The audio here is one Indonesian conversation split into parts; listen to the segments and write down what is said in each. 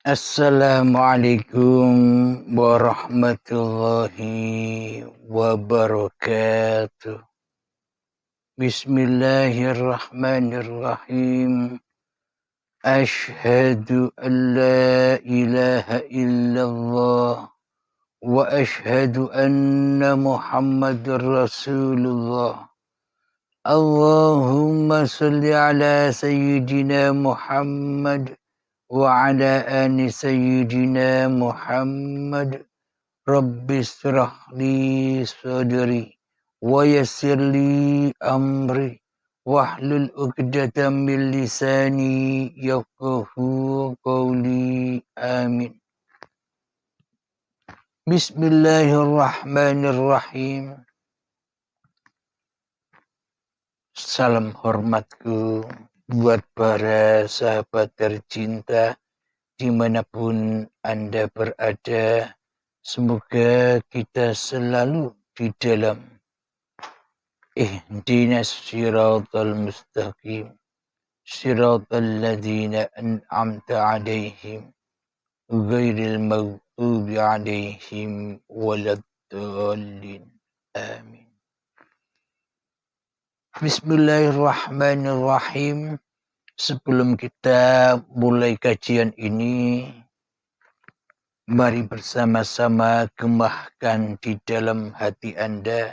Assalamualaikum warahmatullahi wabarakatuh. Bismillahirrahmanirrahim. Ashhadu an la ilaha illallah wa ashhadu anna Muhammadar Rasulullah. Allahumma salli ala sayyidina Muhammad wa ala ali sayyidina Muhammad. Rabbi israh li sadri wa yassir li amri wahlul 'uqdatam min lisani yafqahu qawli. Amin. Bismillahirrahmanirrahim. Salam hormatku buat para sahabat tercinta dimanapun Anda berada. Semoga kita selalu di dalam ihdinas siratal mustaqim, siratal ladzina an'amta alaihim, ghairil maghdubi alaihim waladdallin. Amin. Bismillahirrahmanirrahim. Sebelum kita mulai kajian ini, mari bersama-sama gemahkan di dalam hati Anda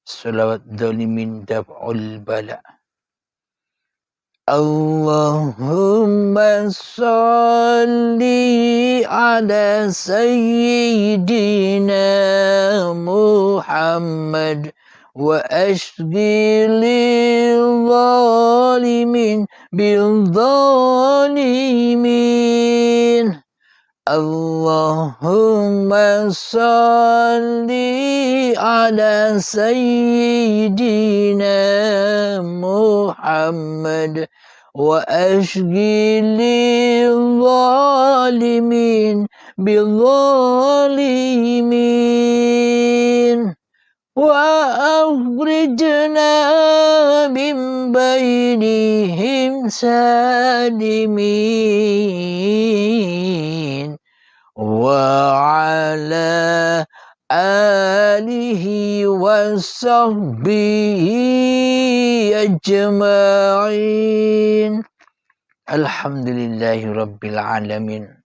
salawat dhalimin daf'ul bala. Allahumma salli ala sayyidina Muhammad wa ashghilil zalimin bil zalimin. Allahumma salli ala sayyidina Muhammad wa ashghilil zalimin bil zalimin wa akhrijna min bainihim salimin wa ala alihi wa sahbihi ajma'in. Alhamdulillahi rabbil alamin.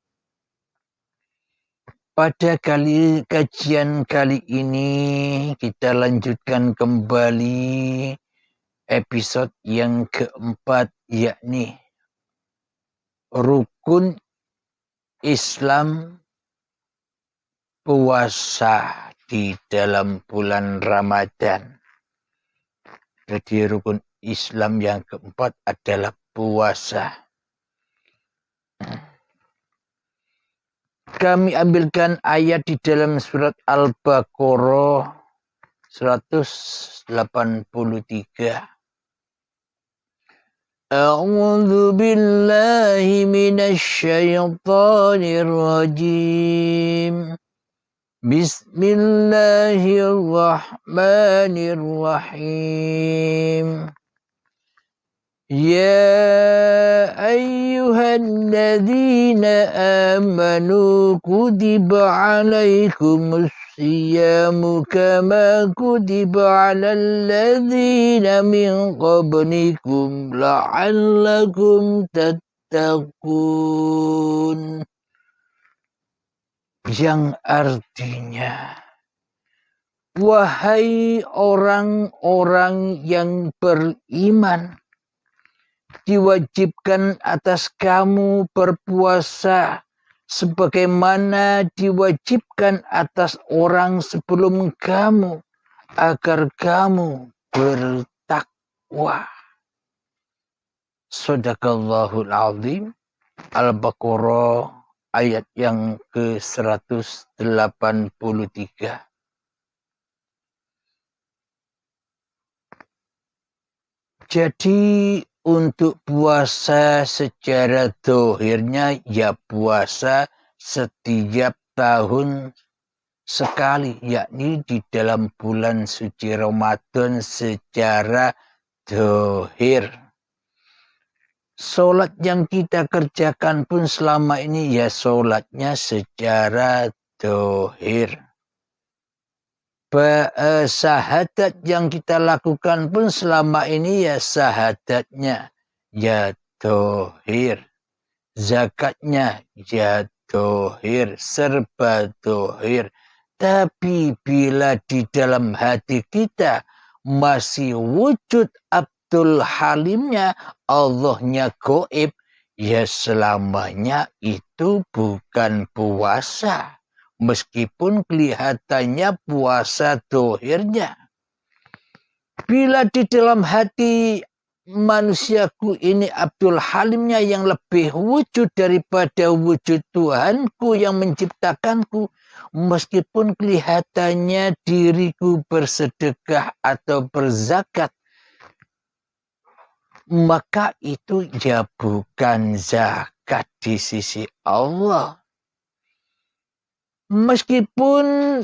Pada kajian kali ini kita lanjutkan kembali episode yang keempat, yakni rukun Islam puasa di dalam bulan Ramadan. Jadi rukun Islam yang keempat adalah puasa. Kami ambilkan ayat di dalam surat Al-Baqarah 183. A'udzu billahi minasy syaithanir rajim. Bismillahirrahmanirrahim. Ya ayyuhalladzina amanu kutiba alaikumus siyamu kama kutiba alal ladzina min qablikum la'allakum tattaqun. Yang artinya, wahai orang-orang yang beriman, diwajibkan atas kamu berpuasa sebagaimana diwajibkan atas orang sebelum kamu, agar kamu bertakwa. Shadaqallahul azim. Al-Baqarah ayat yang ke-183. Jadi untuk puasa secara dohirnya ya puasa setiap tahun sekali, yakni di dalam bulan suci Ramadan secara dohir. Sholat yang kita kerjakan pun selama ini ya sholatnya secara dohir. Syahadat yang kita lakukan pun selama ini ya syahadatnya ya dohir. Zakatnya ya dohir, serba dohir. Tapi bila di dalam hati kita masih wujud Abdul Halimnya, Allahnya goib, ya selamanya itu bukan puasa. Meskipun kelihatannya puasa dohirnya. Bila di dalam hati manusiaku ini Abdul Halimnya yang lebih wujud daripada wujud Tuhanku yang menciptakanku, meskipun kelihatannya diriku bersedekah atau berzakat, maka itu ya bukan zakat di sisi Allah. Meskipun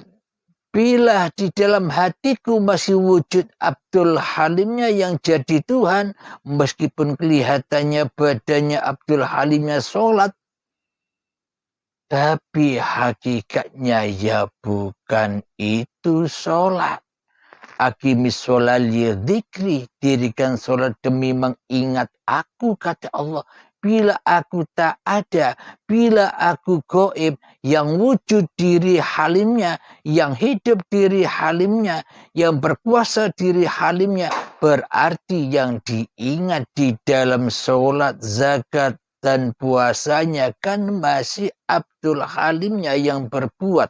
bila di dalam hatiku masih wujud Abdul Halimnya yang jadi Tuhan, meskipun kelihatannya badannya Abdul Halimnya sholat, tapi hakikatnya ya bukan itu sholat. Aqimis sholat lidzikri, dirikan sholat demi mengingat aku, kata Allah. Bila aku tak ada, bila aku goib, yang wujud diri halimnya, yang hidup diri halimnya, yang berkuasa diri halimnya, berarti yang diingat di dalam sholat, zakat, dan puasanya kan masih Abdul Halimnya yang berbuat.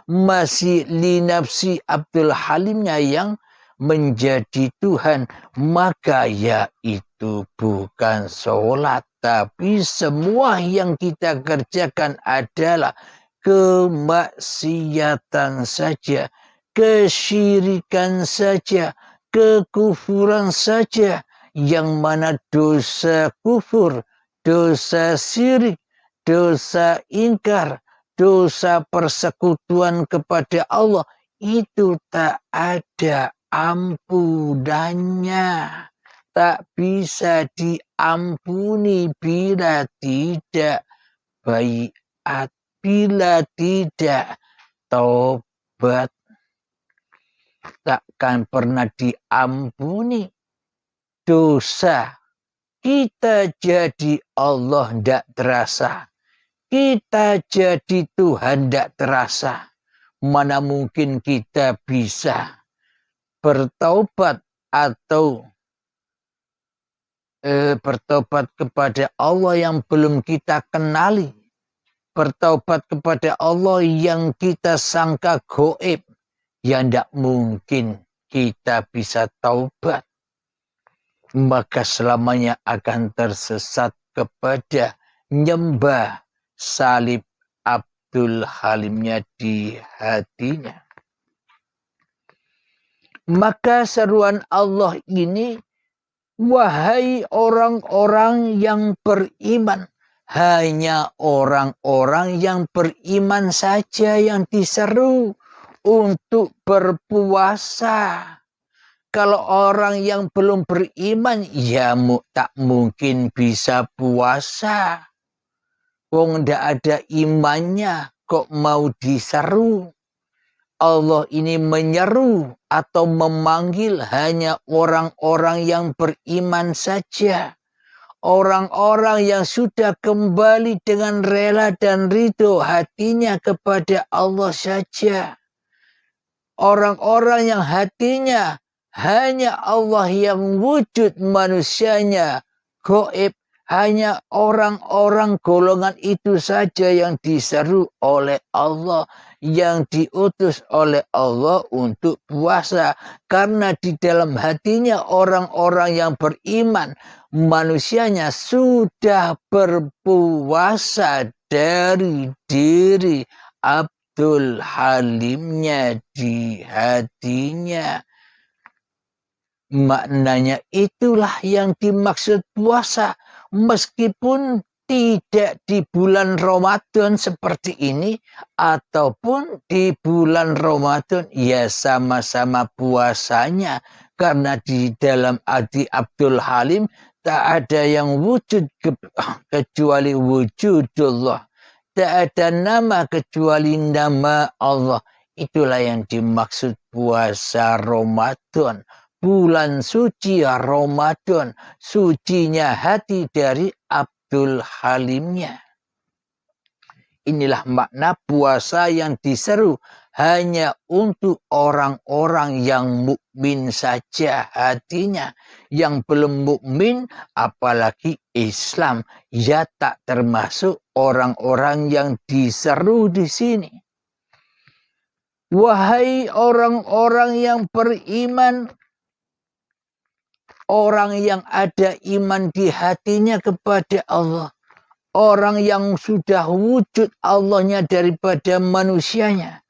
Masih linafsi Abdul Halimnya yang menjadi Tuhan, maka ya itu bukan sholat, tapi semua yang kita kerjakan adalah kemaksiatan saja, kesyirikan saja, kekufuran saja, yang mana dosa kufur, dosa syirik, dosa ingkar, dosa persekutuan kepada Allah itu tak ada ampunannya. Tak bisa diampuni bila tidak baiat, bila tidak tobat. Takkan pernah diampuni dosa. Kita jadi Allah tidak terasa. Kita jadi Tuhan tidak terasa. Mana mungkin kita bisa bertaubat atau bertobat kepada Allah yang belum kita kenali. Bertaubat kepada Allah yang kita sangka goib. Yang tidak mungkin kita bisa taubat. Maka selamanya akan tersesat kepada nyembah salib Abdul Halimnya di hatinya. Maka seruan Allah ini, wahai orang-orang yang beriman, hanya orang-orang yang beriman saja yang diseru untuk berpuasa. Kalau orang yang belum beriman, ya tak mungkin bisa puasa. Wong ndak ada imannya, kok mau diseru? Allah ini menyeru atau memanggil hanya orang-orang yang beriman saja. Orang-orang yang sudah kembali dengan rela dan ridho hatinya kepada Allah saja. Orang-orang yang hatinya hanya Allah yang wujud, manusianya gaib. Hanya orang-orang golongan itu saja yang diseru oleh Allah, yang diutus oleh Allah untuk puasa. Karena di dalam hatinya orang-orang yang beriman, manusianya sudah berpuasa dari diri Abdul Halimnya di hatinya. Maknanya itulah yang dimaksud puasa. Meskipun tidak di bulan Ramadan seperti ini, ataupun di bulan Ramadan, ya sama-sama puasanya. Karena di dalam hati Abdul Halim Tak ada yang wujud kecuali wujudullah. Tak ada nama kecuali nama Allah. Itulah yang dimaksud puasa Ramadan. Bulan suci Ramadan. Sucinya hati dari Abdul Halimnya. Inilah makna puasa yang diseru hanya untuk orang-orang yang mukmin saja hatinya. Yang belum mukmin apalagi Islam, ya tak termasuk orang-orang yang diseru di sini. Wahai orang-orang yang beriman, orang yang ada iman di hatinya kepada Allah. Orang yang sudah wujud Allahnya daripada manusianya.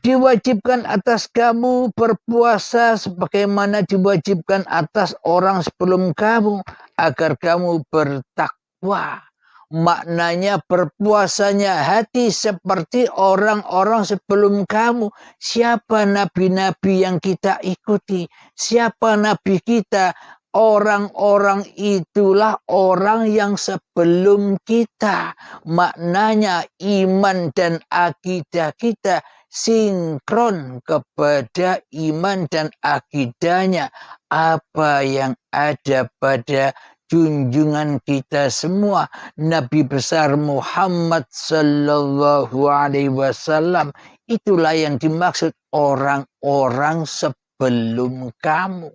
Diwajibkan atas kamu berpuasa sebagaimana diwajibkan atas orang sebelum kamu. Agar kamu bertakwa. Maknanya berpuasanya hati seperti orang-orang sebelum kamu. Siapa nabi-nabi yang kita ikuti? Siapa nabi kita? Orang-orang itulah orang yang sebelum kita. Maknanya iman dan akidah kita sinkron kepada iman dan akidahnya. Apa yang ada pada junjungan kita semua. Nabi besar Muhammad sallallahu alaihi wasallam. Itulah yang dimaksud orang-orang sebelum kamu.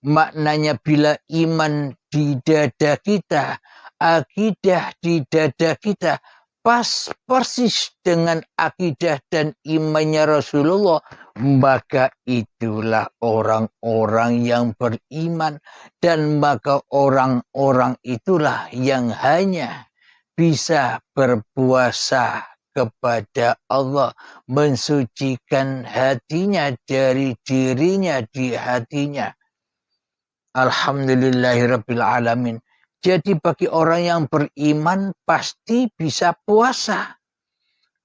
Maknanya bila iman di dada kita, akidah di dada kita, pas persis dengan akidah dan imannya Rasulullah, maka itulah orang-orang yang beriman. Dan maka orang-orang itulah yang hanya bisa berpuasa kepada Allah, mensucikan hatinya dari dirinya di hatinya. Alhamdulillahirabbil alamin. Jadi bagi orang yang beriman pasti bisa puasa.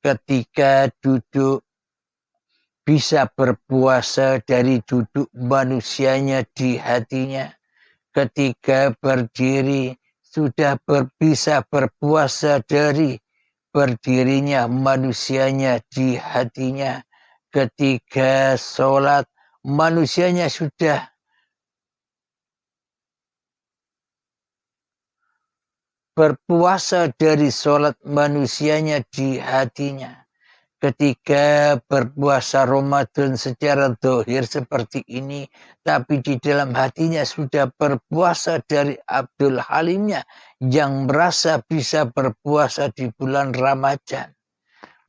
Ketika duduk bisa berpuasa dari duduk manusianya di hatinya. Ketika berdiri sudah bisa berpuasa dari berdirinya manusianya di hatinya. Ketika sholat manusianya sudah berpuasa dari sholat manusianya di hatinya. Ketika berpuasa Ramadan secara zahir seperti ini, tapi di dalam hatinya sudah berpuasa dari Abdul Halimnya yang merasa bisa berpuasa di bulan Ramadan.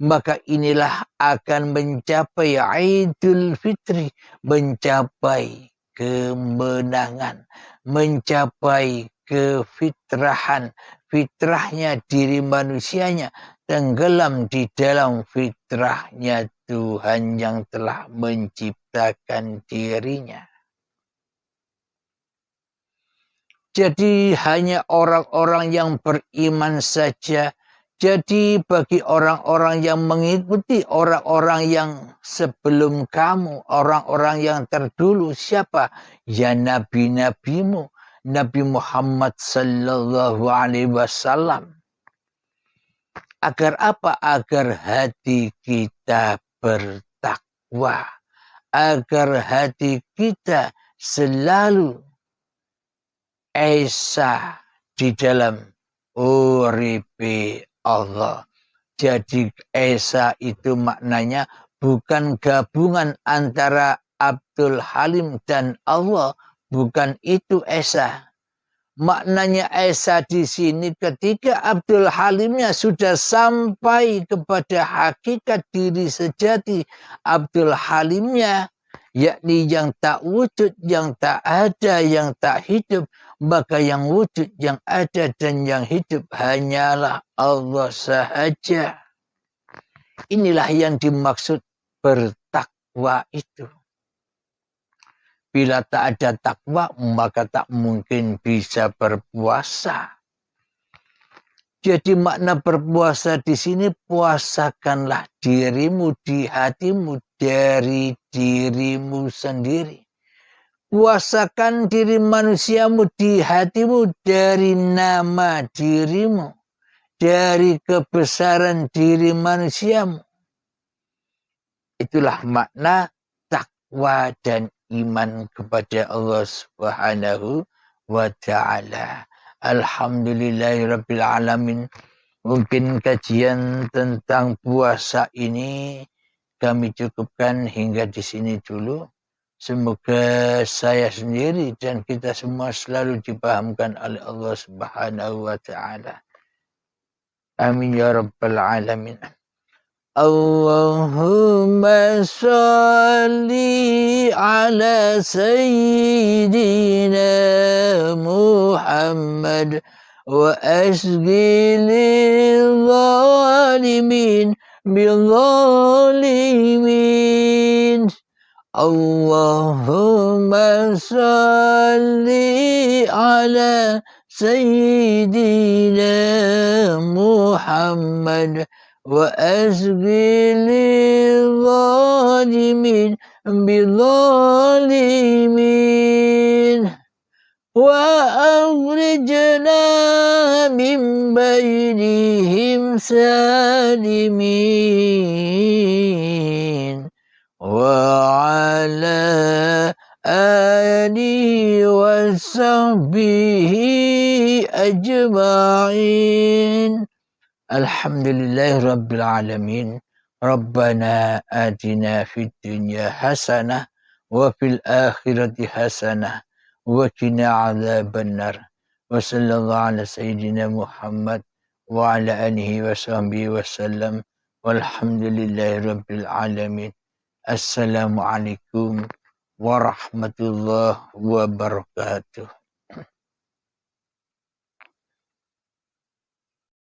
Maka inilah akan mencapai Idul Fitri, mencapai kemenangan, mencapai kefitrahan. Fitrahnya diri manusianya tenggelam di dalam fitrahnya Tuhan yang telah menciptakan dirinya. Jadi hanya orang-orang yang beriman saja. Jadi bagi orang-orang yang mengikuti orang-orang yang sebelum kamu, orang-orang yang terdulu siapa? Ya nabi-nabimu. Nabi Muhammad sallallahu alaihi wasallam. Agar apa? Agar hati kita bertakwa. Agar hati kita selalu esa di dalam uripe Allah. Jadi esa itu maknanya bukan gabungan antara Abdul Halim dan Allah. Bukan itu esa. Maknanya esa di sini ketika Abdul Halimnya sudah sampai kepada hakikat diri sejati Abdul Halimnya, yakni yang tak wujud, yang tak ada, yang tak hidup, maka yang wujud, yang ada dan yang hidup hanyalah Allah sahaja. Inilah yang dimaksud bertakwa itu. Bila tak ada takwa, maka tak mungkin bisa berpuasa. Jadi makna berpuasa di sini, puasakanlah dirimu di hatimu dari dirimu sendiri. puasakan diri manusiamu di hatimu dari nama dirimu, dari kebesaran diri manusiamu. Itulah makna takwa dan iman kepada Allah Subhanahu wa ta'ala. Alhamdulillahirabbil alamin. Mungkin kajian tentang puasa ini kami cukupkan hingga di sini dulu. Semoga saya sendiri dan kita semua selalu dipahamkan oleh Allah Subhanahu wa ta'ala. Amin ya rabbal alamin. Allahumma salli ala sayyidina Muhammad wa asghilil zalimin bil zalimin. Allahumma salli ala sayyidina Muhammad wa asghilil zalimin bil zalimin. وأخرجنا من بينهم سالمين وعلى آله وصحبه أجمعين. الحمد لله رب العالمين. ربنا آتنا في الدنيا حسنة وفي الآخرة حسنة وقنا عذاب النار. وصلى الله على سيدنا محمد وعلى آله وصحبه وسلم والحمد لله رب العالمين. السلام عليكم warahmatullahi wabarakatuh.